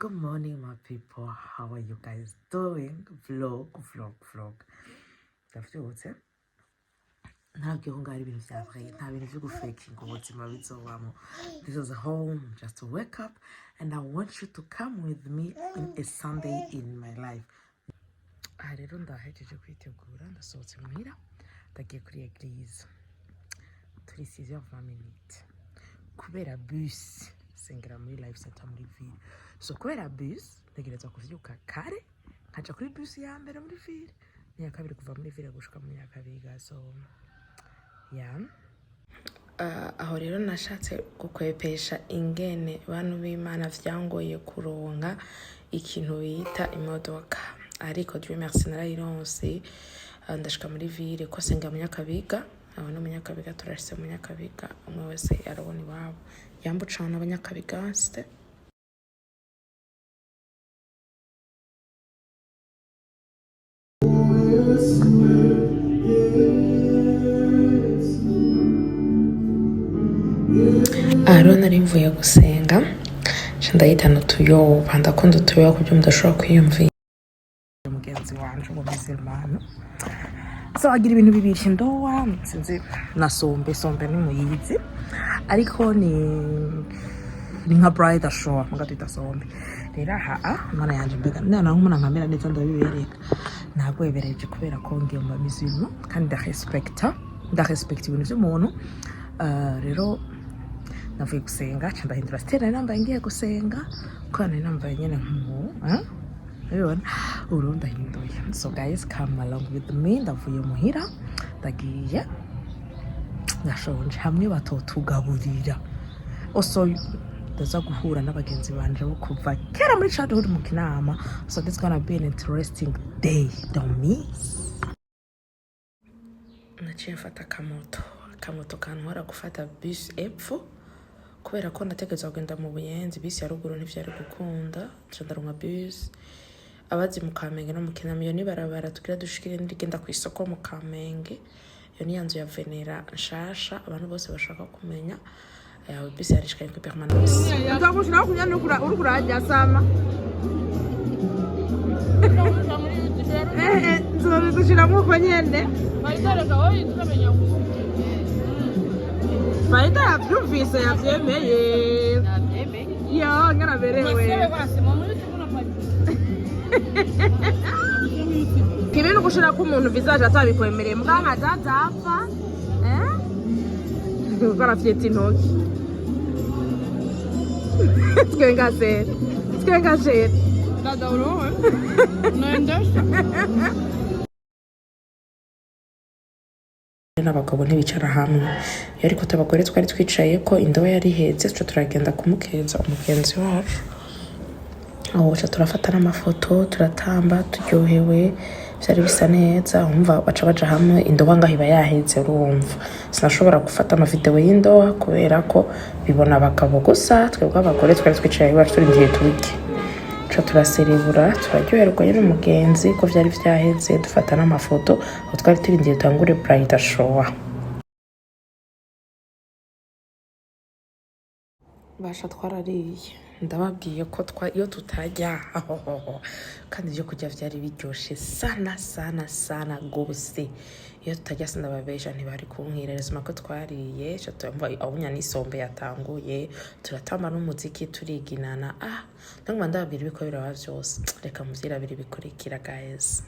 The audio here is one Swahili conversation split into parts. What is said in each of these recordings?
Good morning, my people. How are you guys doing? Vlog. Ndavyutse ntabwo ngo ari ibintu bya vrai, nta bintu byo gufakinga ubuzima bizobamo. This is home just to wake up, and I want you to come with me in a Sunday in my life. Rero ndahejeje kwitegura, ndasohotse muhira, ndagiye kuri eglise. Turi 6h20 kubera bus sengera muri live center muri ville. So kubera bus ntegerezwa kuvyuka kare nkaja kuri bus ya mbere muri ville, niya kabiri kuva muri ville gushika mu Nyakabiga. So aho rero nashatse gukwepesha ingene bantu b'Imana vyangoye kuronka ikintu bita imodoka, ariko Dieu merci narayironse. Ndashika muri ville ko senga mu Nyakabiga, abana mu Nyakabiga turashise mu Nyakabiga, umwe wese arabona iwabo yambucana abanyakabiga ste. Aro nari mvuye gusenga ndahitana utuyoba, ndakunda utuyoba kuburyo mudashobora kwiyumvira. Mugenzi wanje w'umuzirimano so agira ibintu bibiri, ndowa sinzi na sombe ni muyizi, ariko ni nka bride show mugatita sombe. Rero mana yanje mbega nana nk'umwana nkamera neza ndabibereka, ntabwo yebereje kubera ko ngiye mu mizimo kandi ndarespecta ibintu by'umuntu. Rero navuye gusenga ndahindura style nambaye ngiye gusenga, ko nari nambaye nyene urabona ubu ndahinduye. So guys, come along with me. Ndavuye muhira ndagiye ndashonje, hamwe batotugaburira. Also ndaza guhura n'abagenzi banje bo kuva kera muri childhood mu Kinama. So this gonna be an interesting day, don't miss. Naciye mfata kamoto kantwara gufata bus epfo, kubera ko nategeza kugenda mu Buyenzi. Bisi ya ruguru ntivyari gukunda, ndaronka bus abazi mu Kamenge no mu Kinama. Iyo ni barabara tugira dushikire ndigenda ku isoko mu Kamenge. Iyo ni yanzu ya Venera nshasha abantu bose bashaka kumenya. Bisi yarishikaye ku permanence. Ndagushira kunyana uri kurajya sama. Nzobe gushiramo ko nyene. Bayitareka wowe tukamenya gusa. Bayita yavyumvise yavyemeye. Yo ngaraberewe. Kibintu gushira ku muntu visage atabikwemereye mwana azapfa gukora fyeti intoki. Twenga se dada urowe noendesha n'abagabo ntibicara hamwe. Ariko tabagore twari twicaye ko indobo yari heze, tyo turagenda kumukeza umugenzi wacu. Aho turafata n'amafoto, turatamba turyohewe, byari bisa neza. Umva baca hamwe, indobo ngaho iba yaheze. Urumva sinashobora gufata amavideo y'indobo kubera ko bibona abagabo gusa, twebwe abagore twari twicaye bari turindiye turike. Turaserebura turaryoherwa n'umugenzi ko byari byaheze, dufata n'amafoto aho twari turindiye tangure bride show. Basha twarariye, ndababwiye ko iyo tutajya kandi ibyo kurya byari biryoshe sana gose. Iyo tutajya sindababesha ntibari kunkirereza ko twariye. Abunya n'isombe yatanguye, turatamba n'umuziki turiginana. Ndangwa ndababwira ibiko biraba byose. Reka muvyirabire bikurikira guys.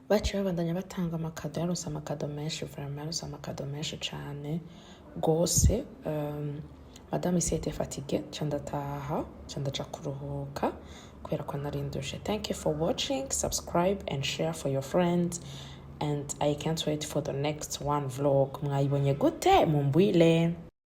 baciye babandanya batanga amakado, yarose amakado menshi, vraiment yarose amakado menshi cyane gose. Madame isi était fatiguée, ndataha ndaja kuruhuka kubera ko narindushe. Thank you for watching, subscribe and share for your friends, and I can't wait for the next one vlog. Mwayibonye gute? Mumbwile.